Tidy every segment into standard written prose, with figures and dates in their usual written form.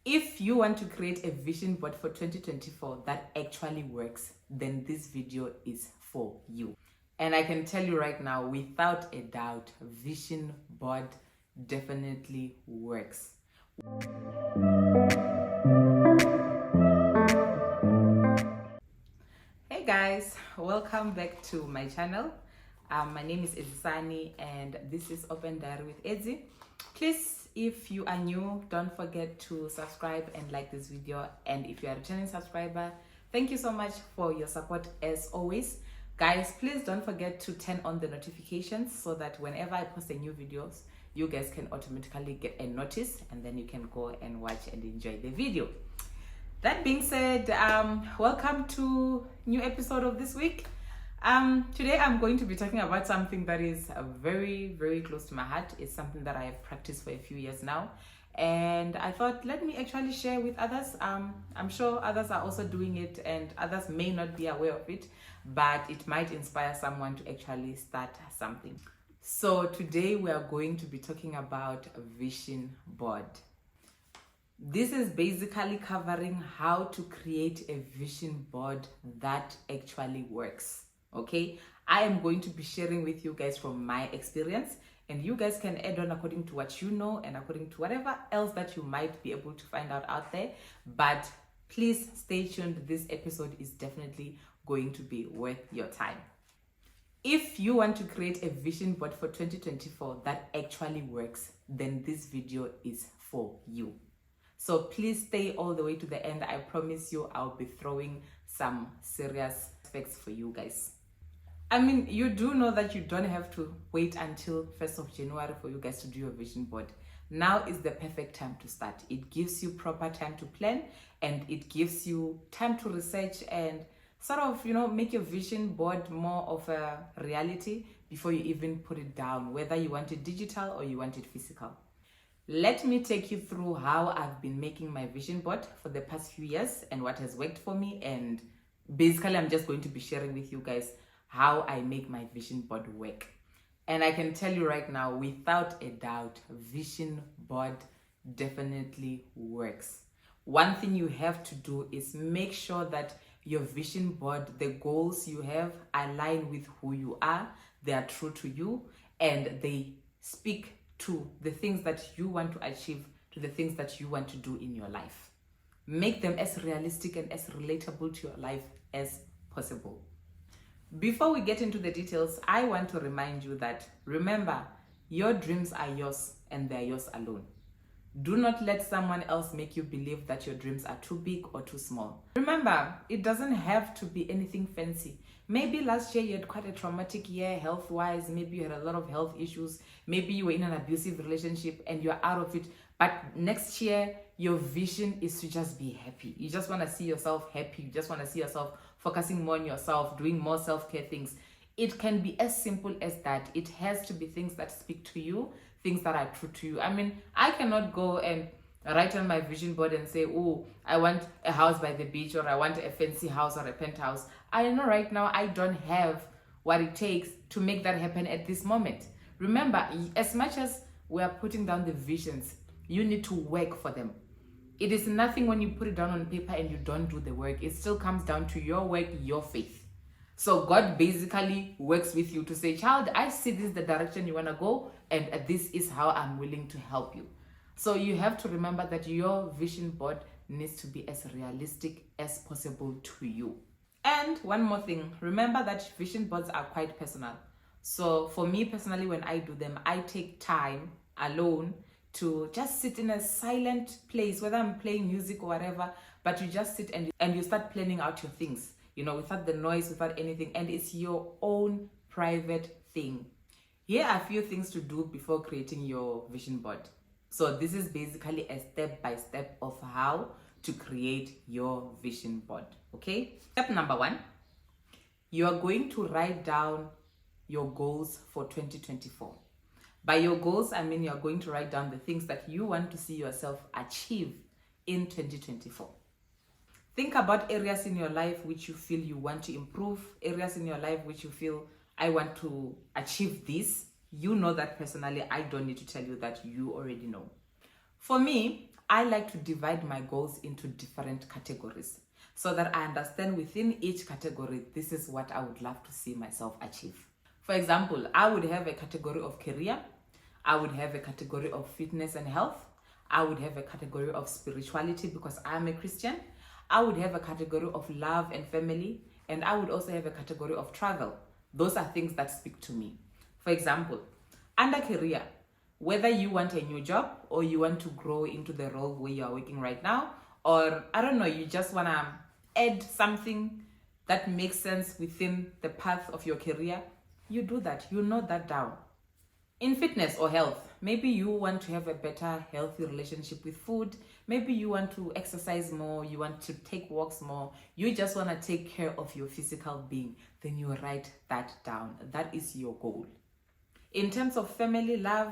If you want to create a vision board for 2024 that actually works, then this video is for you. And I can tell you right now, without a doubt, vision board definitely works. Hey guys, welcome back to my channel. My name is Edzisani and this is Open Diary with Edzi. Please, if you are new, don't forget to subscribe and like this video. And if you are a returning subscriber, thank you so much for your support as always. Guys, please don't forget to turn on the notifications so that whenever I post a new videos, you guys can automatically get a notice and then you can go and watch and enjoy the video. That being said, welcome to new episode of this week. Today I'm going to be talking about something that is very, very close to my heart. It's something that I have practiced for a few years now. And I thought, let me actually share with others. I'm sure others are also doing it and others may not be aware of it, but it might inspire someone to actually start something. So today we are going to be talking about a vision board. This is basically covering how to create a vision board that actually works. Okay, I am going to be sharing with you guys from my experience, and you guys can add on according to what you know and according to whatever else that you might be able to find out there. But please stay tuned. This episode is definitely going to be worth your time. If you want to create a vision board for 2024 that actually works, then this video is for you. So please stay all the way to the end. I promise you I'll be throwing some serious facts for you guys. I mean, you do know that you don't have to wait until 1st of January for you guys to do your vision board. Now is the perfect time to start. It gives you proper time to plan and it gives you time to research and sort of, make your vision board more of a reality before you even put it down, whether you want it digital or you want it physical. Let me take you through how I've been making my vision board for the past few years and what has worked for me. And basically, I'm just going to be sharing with you guys how I make my vision board work. And I can tell you right now, without a doubt, vision board definitely works. One thing you have to do is make sure that your vision board, the goals you have, align with who you are, they are true to you, and they speak to the things that you want to achieve, to the things that you want to do in your life. Make them as realistic and as relatable to your life as possible. Before we get into the details, I want to remind you that, remember, your dreams are yours and they're yours alone. Do not let someone else make you believe that your dreams are too big or too small. Remember, it doesn't have to be anything fancy. Maybe last year you had quite a traumatic year health-wise. Maybe you had a lot of health issues. Maybe you were in an abusive relationship and you're out of it. But next year, your vision is to just be happy. You just want to see yourself happy. You just want to see yourself focusing more on yourself, doing more self-care things. It can be as simple as that. It has to be things that speak to you, things that are true to you. I mean, I cannot go and write on my vision board and say, oh, I want a house by the beach, or I want a fancy house or a penthouse. I know right now I don't have what it takes to make that happen at this moment. Remember, as much as we are putting down the visions, you need to work for them. It is nothing when you put it down on paper and you don't do the work. It still comes down to your work, your faith. So God basically works with you to say, child, I see this is the direction you want to go, and this is how I'm willing to help you. So you have to remember that your vision board needs to be as realistic as possible to you. And one more thing, remember that vision boards are quite personal. So for me personally, when I do them, I take time alone to just sit in a silent place, whether I'm playing music or whatever, but you just sit and you start planning out your things, without the noise, without anything, and it's your own private thing. Here are a few things to do before creating your vision board. So this is basically a step-by-step of how to create your vision board, okay? Step number 1, you are going to write down your goals for 2024. By your goals, I mean you're going to write down the things that you want to see yourself achieve in 2024. Think about areas in your life which you feel you want to improve, areas in your life which you feel, I want to achieve this. You know that personally. I don't need to tell you that, you already know. For me, I like to divide my goals into different categories so that I understand within each category, this is what I would love to see myself achieve. For example, I would have a category of career, I would have a category of fitness and health, I would have a category of spirituality because I'm a Christian, I would have a category of love and family, and I would also have a category of travel. Those are things that speak to me. For example, under career, whether you want a new job or you want to grow into the role where you are working right now, or I don't know, you just want to add something that makes sense within the path of your career, you do that. You note that down. In fitness or health, maybe you want to have a better, healthy relationship with food. Maybe you want to exercise more, you want to take walks more, you just want to take care of your physical being. Then you write that down. That is your goal. In terms of family, love,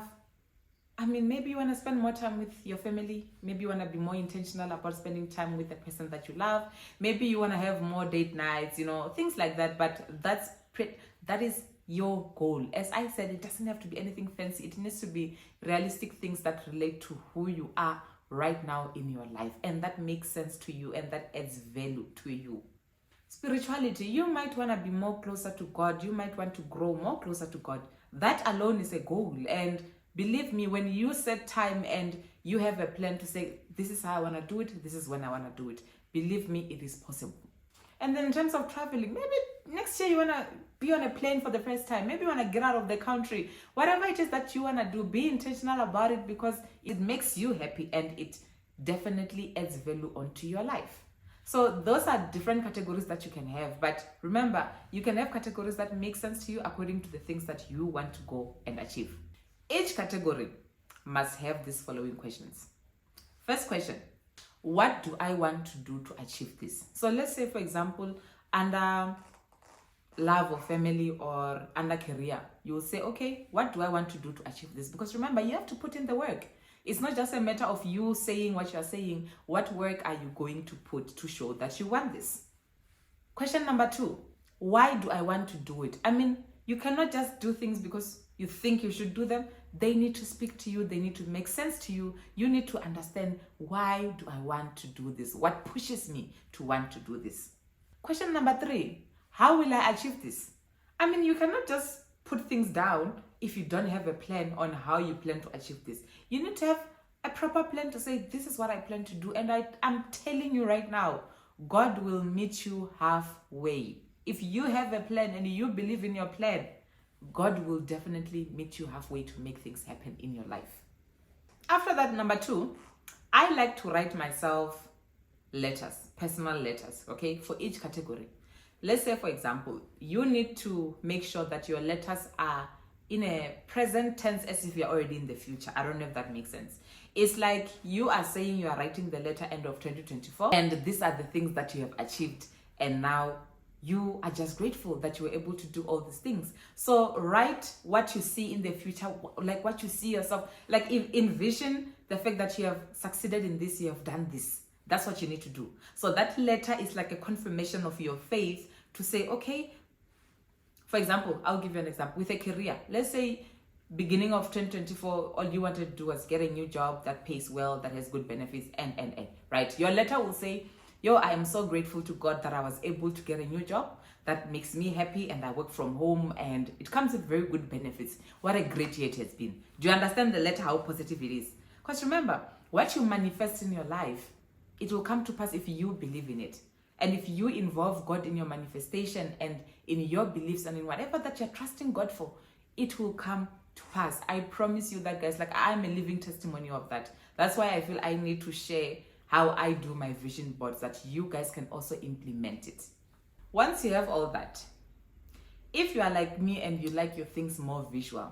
maybe you want to spend more time with your family. Maybe you want to be more intentional about spending time with the person that you love. Maybe you want to have more date nights, things like that. But that is your goal. As I said, it doesn't have to be anything fancy. It needs to be realistic things that relate to who you are right now in your life, and that makes sense to you and that adds value to you. Spirituality, you might want to be more closer to God. You might want to grow more closer to God. That alone is a goal. And believe me, when you set time and you have a plan to say, this is how I want to do it, this is when I want to do it, believe me, it is possible. And then in terms of traveling, maybe next year you want to be on a plane for the first time. Maybe you want to get out of the country. Whatever it is that you want to do, be intentional about it because it makes you happy and it definitely adds value onto your life. So those are different categories that you can have. But remember, you can have categories that make sense to you according to the things that you want to go and achieve. Each category must have these following questions. First question, what do I want to do to achieve this? So let's say, for example, under love or family or under career, you will say, okay, what do I want to do to achieve this? Because remember, you have to put in the work. It's not just a matter of you saying what you're saying. What work are you going to put to show that you want this? Question number 2, why do I want to do it? You cannot just do things because you think you should do them. They need to speak to you. They need to make sense to you. You need to understand, why do I want to do this? What pushes me to want to do this? Question number 3, how will I achieve this? You cannot just put things down if you don't have a plan on how you plan to achieve this. You need to have a proper plan to say, this is what I plan to do. And I'm telling you right now, God will meet you halfway. If you have a plan and you believe in your plan, God will definitely meet you halfway to make things happen in your life. After that, number 2, I like to write myself letters, personal letters, okay, for each category. Let's say, for example, you need to make sure that your letters are in a present tense as if you're already in the future. I don't know if that makes sense. It's like you are saying you are writing the letter end of 2024 and these are the things that you have achieved, and now you are just grateful that you were able to do all these things. So write what you see in the future, like what you see yourself, like envision the fact that you have succeeded in this, you have done this. That's what you need to do. So that letter is like a confirmation of your faith to say, okay, for example, I'll give you an example with a career. Let's say beginning of 2024, all you wanted to do was get a new job that pays well, that has good benefits, and, right? Your letter will say, I am so grateful to God that I was able to get a new job that makes me happy and I work from home and it comes with very good benefits. What a great year it has been. Do you understand the letter, how positive it is? Because remember, what you manifest in your life, it will come to pass if you believe in it. And if you involve God in your manifestation and in your beliefs and in whatever that you're trusting God for, it will come to pass. I promise you that, guys. Like, I'm a living testimony of that. That's why I feel I need to share how I do my vision boards, that you guys can also implement it. Once you have all that, if you are like me and you like your things more visual,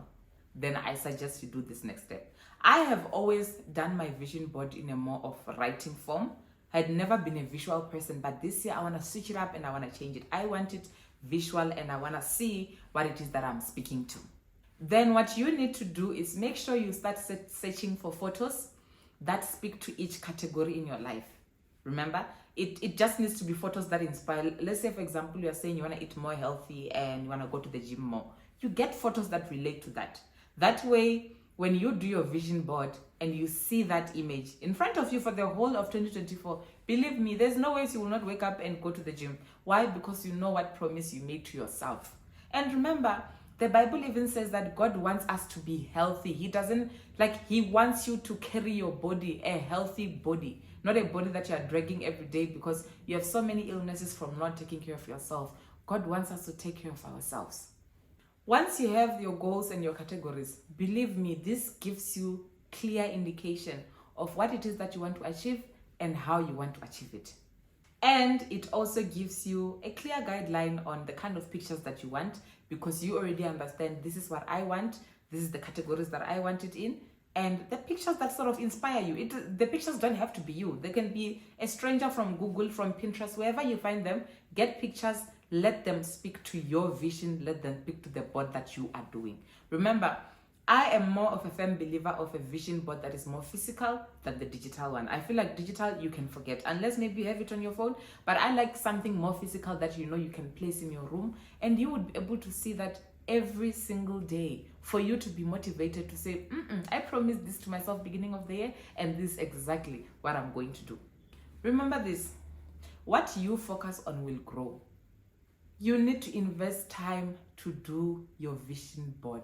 then I suggest you do this next step. I have always done my vision board in a more of writing form. I had never been a visual person, but this year I want to switch it up and I want to change it. I want it visual and I want to see what it is that I'm speaking to. Then what you need to do is make sure you start searching for photos that speak to each category in your life. Remember, it just needs to be photos that inspire. Let's say, for example, you're saying you want to eat more healthy and you want to go to the gym more. You get photos that relate to that. That way, when you do your vision board and you see that image in front of you for the whole of 2024, believe me, there's no way you will not wake up and go to the gym. Why? Because you know what promise you made to yourself. And remember, the Bible even says that God wants us to be healthy. He doesn't, like, He wants you to carry your body, a healthy body, not a body that you are dragging every day because you have so many illnesses from not taking care of yourself. God wants us to take care of ourselves. Once you have your goals and your categories, believe me, this gives you clear indication of what it is that you want to achieve and how you want to achieve it. And it also gives you a clear guideline on the kind of pictures that you want, because you already understand, this is what I want, this is the categories that I want it in, and the pictures that sort of inspire you. The pictures don't have to be you. They can be a stranger from Google, from Pinterest, wherever you find them. Get pictures, let them speak to your vision, let them speak to the board that you are doing. Remember, I am more of a firm believer of a vision board that is more physical than the digital one. I feel like digital you can forget, unless maybe you have it on your phone, but I like something more physical that you know you can place in your room, and you would be able to see that every single day, for you to be motivated to say, I promised this to myself beginning of the year, and this is exactly what I'm going to do. Remember this, what you focus on will grow. You need to invest time to do your vision board.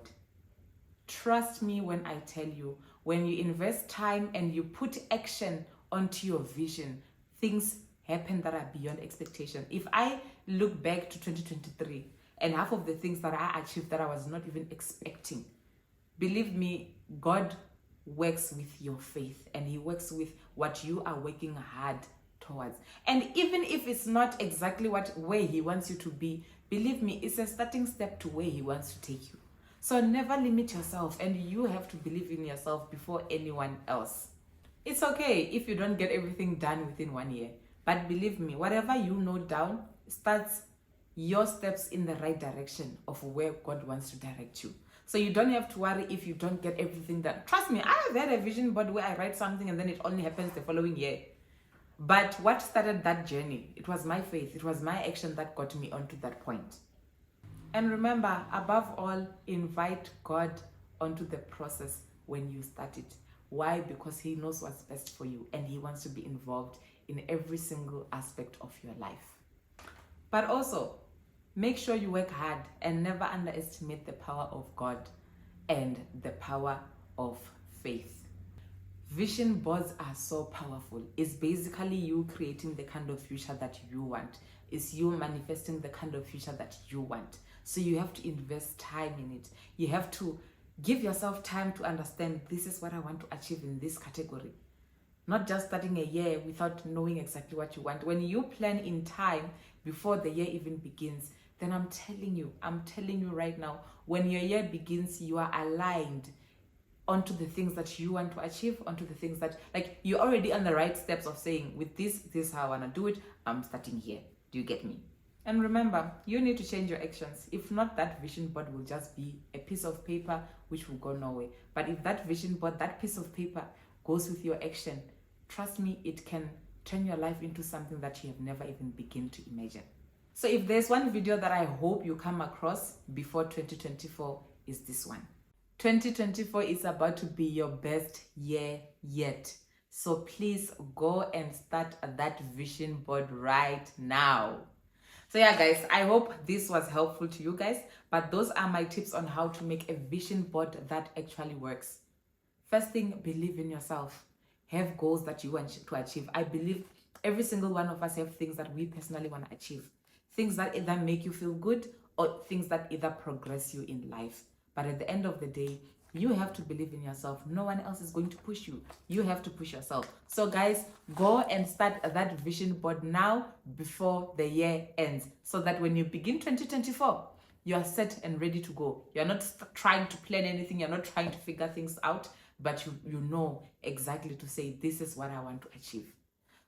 Trust me when I tell you, when you invest time and you put action onto your vision, things happen that are beyond expectation. If I look back to 2023 and half of the things that I achieved that I was not even expecting, believe me, God works with your faith, and He works with what you are working hard towards. And even if it's not exactly where He wants you to be, believe me, it's a starting step to where He wants to take you. So never limit yourself, and you have to believe in yourself before anyone else. It's okay if you don't get everything done within 1 year, but believe me, whatever you note down starts your steps in the right direction of where God wants to direct you. So you don't have to worry if you don't get everything done. Trust me, I have had a vision board where I write something and then it only happens the following year. But what started that journey? It was my faith. It was my action that got me onto that point. And remember, above all, invite God onto the process when you start it. Why? Because He knows what's best for you, and He wants to be involved in every single aspect of your life. But also, make sure you work hard and never underestimate the power of God and the power of faith. Vision boards are so powerful. It's basically you creating the kind of future that you want. It's you manifesting the kind of future that you want. So you have to invest time in it. You have to give yourself time to understand, this is what I want to achieve in this category. Not just starting a year without knowing exactly what you want. When you plan in time before the year even begins, then I'm telling you right now, when your year begins, you are aligned onto the things that you want to achieve, onto the things that, like, you're already on the right steps of saying, with this is how I want to do it. I'm starting here. Do you get me? And remember, you need to change your actions. If not, that vision board will just be a piece of paper which will go nowhere. But if that vision board, that piece of paper goes with your action, trust me, it can turn your life into something that you have never even begun to imagine. So if there's one video that I hope you come across before 2024, is this one. 2024 is about to be your best year yet. So please go and start that vision board right now. So yeah, guys, I hope this was helpful to you guys. But those are my tips on how to make a vision board that actually works. First thing, believe in yourself. Have goals that you want to achieve. I believe every single one of us have things that we personally want to achieve. Things that either make you feel good or things that either progress you in life. But at the end of the day, you have to believe in yourself. No one else is going to push you. You have to push yourself. So guys, go and start that vision board now before the year ends, so that when you begin 2024, you are set and ready to go. You're not trying to plan anything. You're not trying to figure things out, but you know exactly to say, this is what I want to achieve.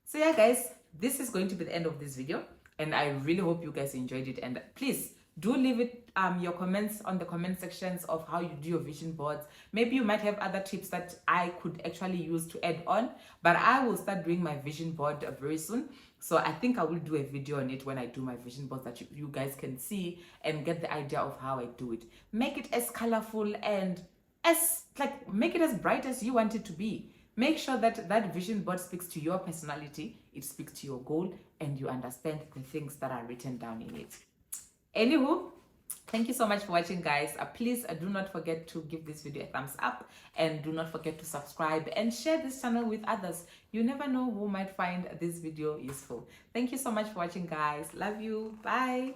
So yeah, guys, this is going to be the end of this video, and I really hope you guys enjoyed it. And please do leave it your comments on the comment sections of how you do your vision boards. Maybe you might have other tips that I could actually use to add on, but I will start doing my vision board very soon. So I think I will do a video on it when I do my vision boards that you guys can see and get the idea of how I do it. Make it as colorful and as like make it as bright as you want it to be. Make sure that that vision board speaks to your personality, it speaks to your goal, and you understand the things that are written down in it. Anywho, thank you so much for watching, guys. Please do not forget to give this video a thumbs up, and do not forget to subscribe and share this channel with others. You never know who might find this video useful. Thank you so much for watching, guys. Love you. Bye.